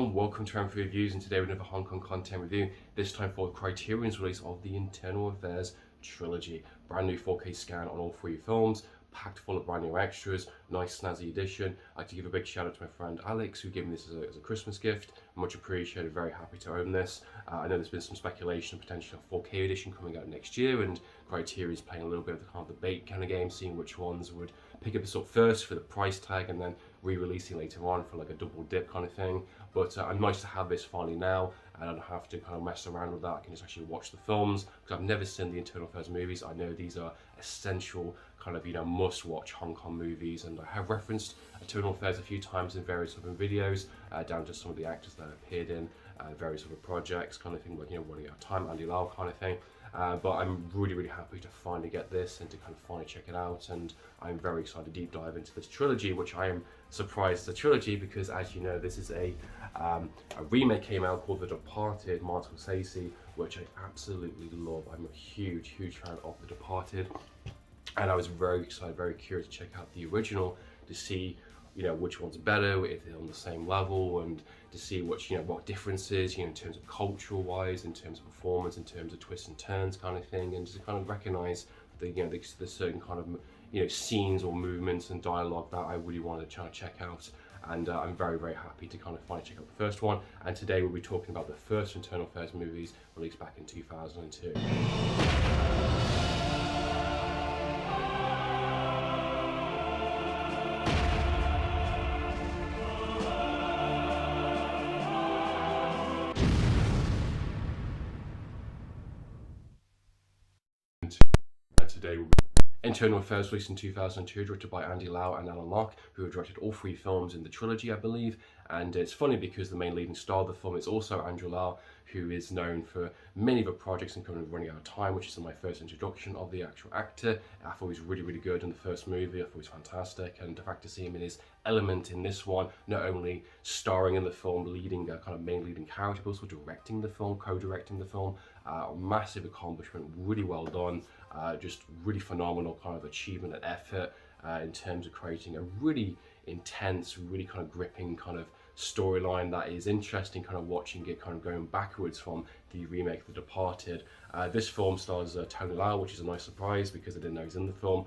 everyone, welcome to Infernal Reviews, and today with another Hong Kong content review, this time for Criterion's release of the Internal Affairs trilogy. Brand new 4K scan on all three films, packed full of brand new extras, nice snazzy edition. I'd like to give a big shout out to my friend Alex, who gave me this as a Christmas gift. Much appreciated, very happy to own this. I know there's been some speculation of potentially a 4K edition coming out next year, and Criterion's playing a little bit of the kind of debate kind of game, seeing which ones would pick this up first for the price tag and then re-releasing later on for like a double dip kind of thing. But I'm nice to have this finally now, and I don't have to kind of mess around with that. I can just actually watch the films, because I've never seen the Internal Affairs movies. I know these are essential kind of, must-watch Hong Kong movies, and I have referenced Internal Affairs a few times in various other videos, down to some of the actors that appeared in various other projects, kind of thing, like, Running Out of Time, Andy Lau kind of thing. But I'm really happy to finally get this and to kind of finally check it out, and I'm very excited to deep dive into this trilogy, which I am surprised is a trilogy because, as you know, this is a remake came out called The Departed, Martin Scorsese, which I absolutely love. I'm a huge fan of The Departed, and I was very excited, very curious to check out the original to see which one's better, if they're on the same level, and to see what differences, in terms of cultural wise, in terms of performance, in terms of twists and turns kind of thing, and to kind of recognize the certain kind of scenes or movements and dialogue that I really wanted to try to check out. And I'm very happy to kind of finally check out the first one. And today we'll be talking about the first Internal Affairs movies released back in 2002. Today will be Internal Affairs, released in 2002, directed by Andy Lau and Alan Locke, who have directed all three films in the trilogy, I believe. And it's funny because the main leading star of the film is also Andrew Lau, who is known for many of the projects, including Running Out of Time, which is my first introduction of the actual actor. I thought he was really good in the first movie. I thought he was fantastic, and the fact to see him in his element in this one, not only starring in the film, leading a kind of main leading character, but also directing the film, co-directing the film. Massive accomplishment, really well done. Just really phenomenal kind of achievement and effort in terms of creating a really intense, really kind of gripping kind of storyline that is interesting, kind of watching it kind of going backwards from the remake of The Departed. This film stars Tony Lau, which is a nice surprise because I didn't know he's in the film.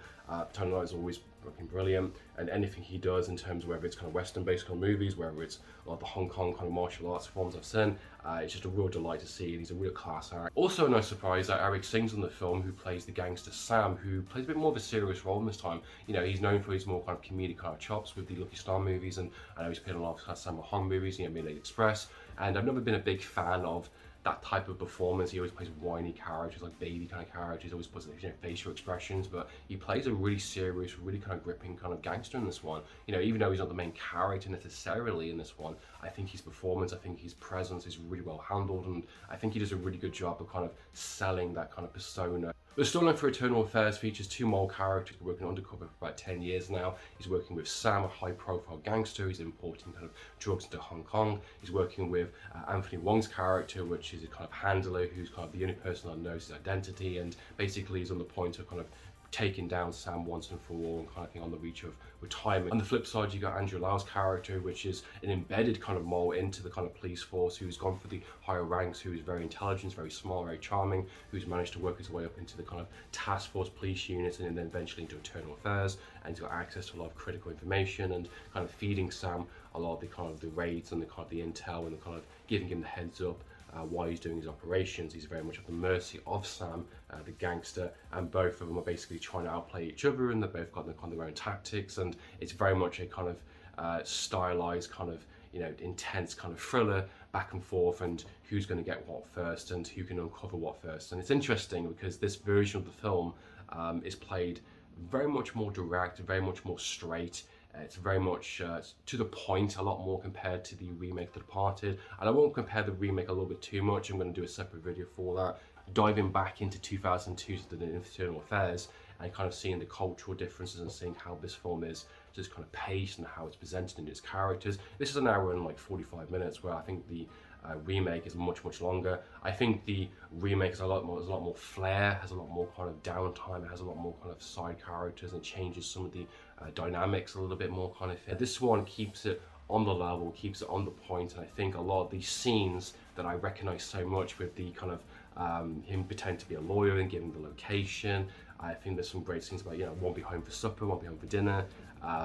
Tony Lau is always fucking brilliant, and anything he does in terms of whether it's kind of Western-based kind of movies, whether it's a lot of the Hong Kong kind of martial arts films I've seen, it's just a real delight to see, and he's a real class actor. Also a nice surprise that Eric Sing's in the film, who plays the gangster Sam, who plays a bit more of a serious role in this time. He's known for his more kind of comedic kind of chops with the Lucky Star movies, and I know he's played a lot of kind of Sammo Hung movies, Midnight Express, and I've never been a big fan of that type of performance. He always plays whiny characters, like baby kind of characters, always puts facial expressions, but he plays a really serious, really kind of gripping kind of gangster in this one. Even though he's not the main character necessarily in this one, I think his performance, I think his presence is really well handled, and I think he does a really good job of kind of selling that kind of persona. The storyline for Internal Affairs features two male characters working undercover for about 10 years now. He's working with Sam, a high-profile gangster. He's importing kind of drugs into Hong Kong. He's working with Anthony Wong's character, which is a kind of handler who's kind of the only person that knows his identity, and basically he's on the point of kind of taking down Sam once and for all, and kind of thing on the reach of retirement. On the flip side, you got Andrew Lau's character, which is an embedded kind of mole into the kind of police force, who's gone for the higher ranks, who is very intelligent, very smart, very charming, who's managed to work his way up into the kind of task force police units, and then eventually into Internal Affairs, and he's got access to a lot of critical information, and kind of feeding Sam a lot of the kind of the raids and the kind of the intel, and the kind of giving him the heads up while he's doing his operations. He's very much at the mercy of Sam, the gangster, and both of them are basically trying to outplay each other, and they've both got their own tactics, and it's very much a kind of stylized kind of intense kind of thriller back and forth, and who's going to get what first and who can uncover what first. And it's interesting because this version of the film is played very much more direct, very much more straight. It's very much to the point, a lot more compared to the remake of The Departed. And I won't compare the remake a little bit too much. I'm going to do a separate video for that, diving back into 2002 to the Internal Affairs, and kind of seeing the cultural differences and seeing how this film is just kind of paced and how it's presented in its characters. This is an hour and like 45 minutes, where I think the remake is much longer. I think the remake has a lot more flair, has a lot more kind of downtime, it has a lot more kind of side characters, and changes some of the dynamics a little bit more kind of thing. This one keeps it on the level, keeps it on the point, and I think a lot of these scenes that I recognize so much with the kind of him pretend to be a lawyer and giving the location. I think there's some great scenes about, you know, won't be home for supper, won't be home for dinner.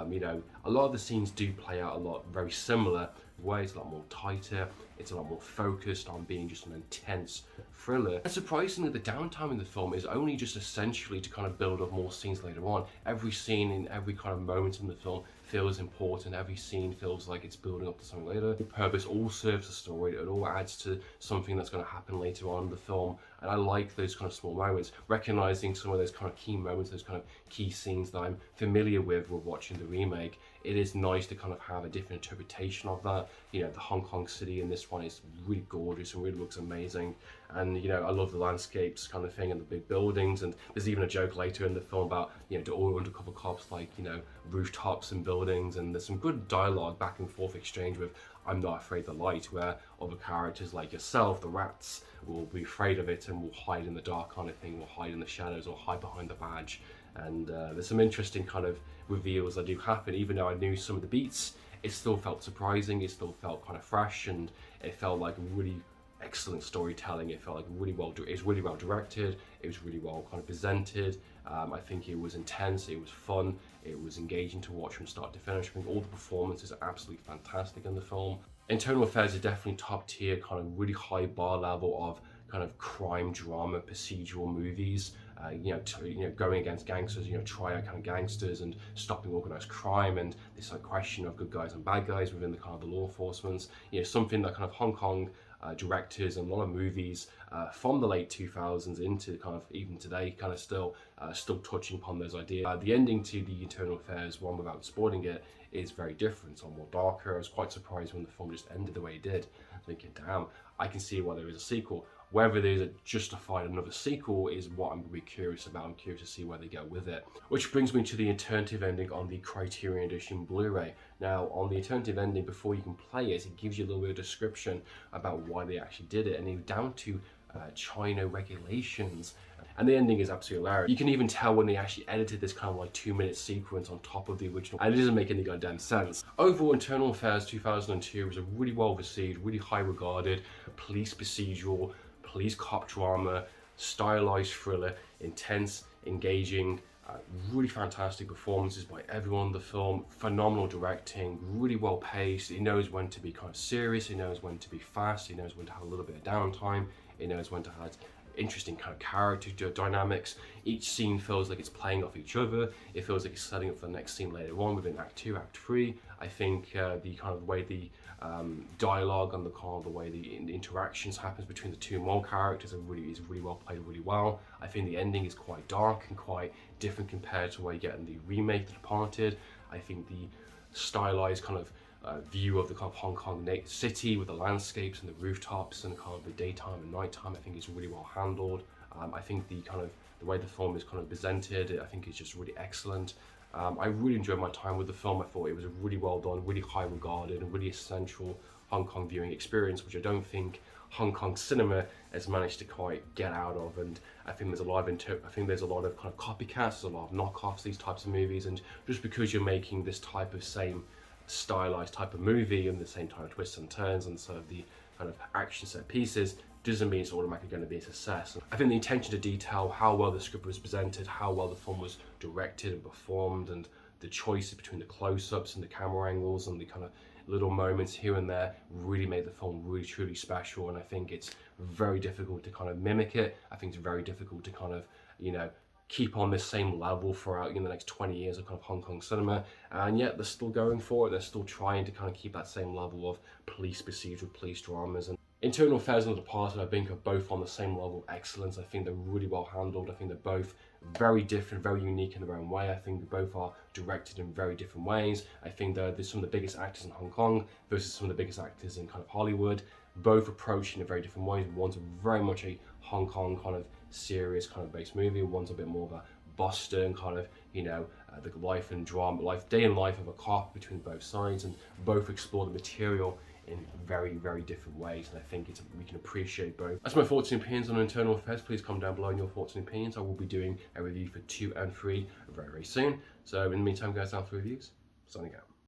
You know, a lot of the scenes do play out a lot very similar ways, a lot more tighter. It's a lot more focused on being just an intense thriller. And surprisingly, the downtime in the film is only just essentially to kind of build up more scenes later on. Every scene in every kind of moment in the film feels important. Every scene feels like it's building up to something later. The purpose all serves the story. It all adds to something that's going to happen later on in the film. And I like those kind of small moments, recognizing some of those kind of key moments, those kind of key scenes that I'm familiar with watching the remake. It is nice to kind of have a different interpretation of that. You know, the Hong Kong city in this one is really gorgeous and really looks amazing. And, you know, I love the landscapes kind of thing and the big buildings. And there's even a joke later in the film about, you know, do all undercover cops like, you know, rooftops and buildings. And there's some good dialogue back and forth exchange with I'm not afraid of the light, where other characters like yourself, the rats, will be afraid of it and will hide in the dark kind of thing, will hide in the shadows or hide behind the badge. And there's some interesting kind of reveals that do happen. Even though I knew some of the beats, it still felt surprising, it still felt kind of fresh, and it felt like really excellent storytelling. It felt like it was really well directed, it was really well kind of presented. I think it was intense, it was fun, it was engaging to watch from start to finish. I think all the performances are absolutely fantastic in the film. Internal Affairs is definitely top tier, kind of really high bar level of kind of crime drama procedural movies. You know, going against gangsters, you know, try out kind of gangsters and stopping organized crime, and this like question of good guys and bad guys within the kind of the law enforcement. You know, something that kind of Hong Kong directors and a lot of movies from the late 2000s into kind of even today kind of still touching upon those ideas. The ending to the Internal Affairs one, without spoiling it, is very different. It's a lot more darker. I was quite surprised when the film just ended the way it did. I was thinking, damn, I can see why there is a sequel. Whether there's a justified another sequel is what I'm really curious about. I'm curious to see where they go with it. Which brings me to the alternative ending on the Criterion Edition Blu-ray. Now, on the alternative ending, before you can play it, it gives you a little bit of description about why they actually did it, and even down to China regulations. And the ending is absolutely hilarious. You can even tell when they actually edited this kind of like 2-minute sequence on top of the original, and it doesn't make any goddamn sense. Overall, Internal Affairs 2002 was a really well received, really high regarded police procedural, police cop drama, stylized thriller, intense, engaging, really fantastic performances by everyone in the film, phenomenal directing, really well paced. He knows when to be kind of serious, he knows when to be fast, he knows when to have a little bit of downtime, he knows when to have interesting kind of character dynamics. Each scene feels like it's playing off each other. It feels like it's setting up for the next scene later on within Act 2, Act 3. I think the kind of way the dialogue and the kind of the way the interactions happens between the two male characters is really well played, really well. I think the ending is quite dark and quite different compared to what you get in the remake, The Departed. I think the stylized kind of view of the kind of Hong Kong city with the landscapes and the rooftops and kind of the daytime and nighttime, I think is really well handled. I think the kind of the way the film is kind of presented, I think is just really excellent. I really enjoyed my time with the film. I thought it was a really well done, really high regarded and really essential Hong Kong viewing experience, which I don't think Hong Kong cinema has managed to quite get out of. And I think there's a lot of kind of copycats, there's a lot of knockoffs, these types of movies, and just because you're making this type of same stylized type of movie and the same kind of twists and turns and sort of the kind of action set pieces doesn't mean it's automatically going to be a success. I think the attention to detail, how well the script was presented, how well the film was directed and performed, and the choices between the close-ups and the camera angles and the kind of little moments here and there really made the film really truly special. And I think it's very difficult to kind of mimic it. I think it's very difficult to kind of, you know, keep on this same level throughout the next 20 years of kind of Hong Kong cinema, and yet they're still going for it. They're still trying to kind of keep that same level of police procedural, police dramas. And Internal Affairs and The Departed, I think, are both on the same level of excellence. I think they're really well handled. I think they're both very different, very unique in their own way. I think they both are directed in very different ways. I think there's some of the biggest actors in Hong Kong versus some of the biggest actors in kind of Hollywood, both approaching in very different ways. One's very much a Hong Kong kind of serious kind of based movie. One's a bit more of a Boston kind of, you know, the life and drama, day in life of a cop between both sides, and both explore the material in very, very different ways. And I think we can appreciate both. That's my thoughts and opinions on Internal Affairs. Please comment down below on your thoughts and opinions. I will be doing a review for 2 and 3 very, very soon. So in the meantime, guys, after reviews, signing out.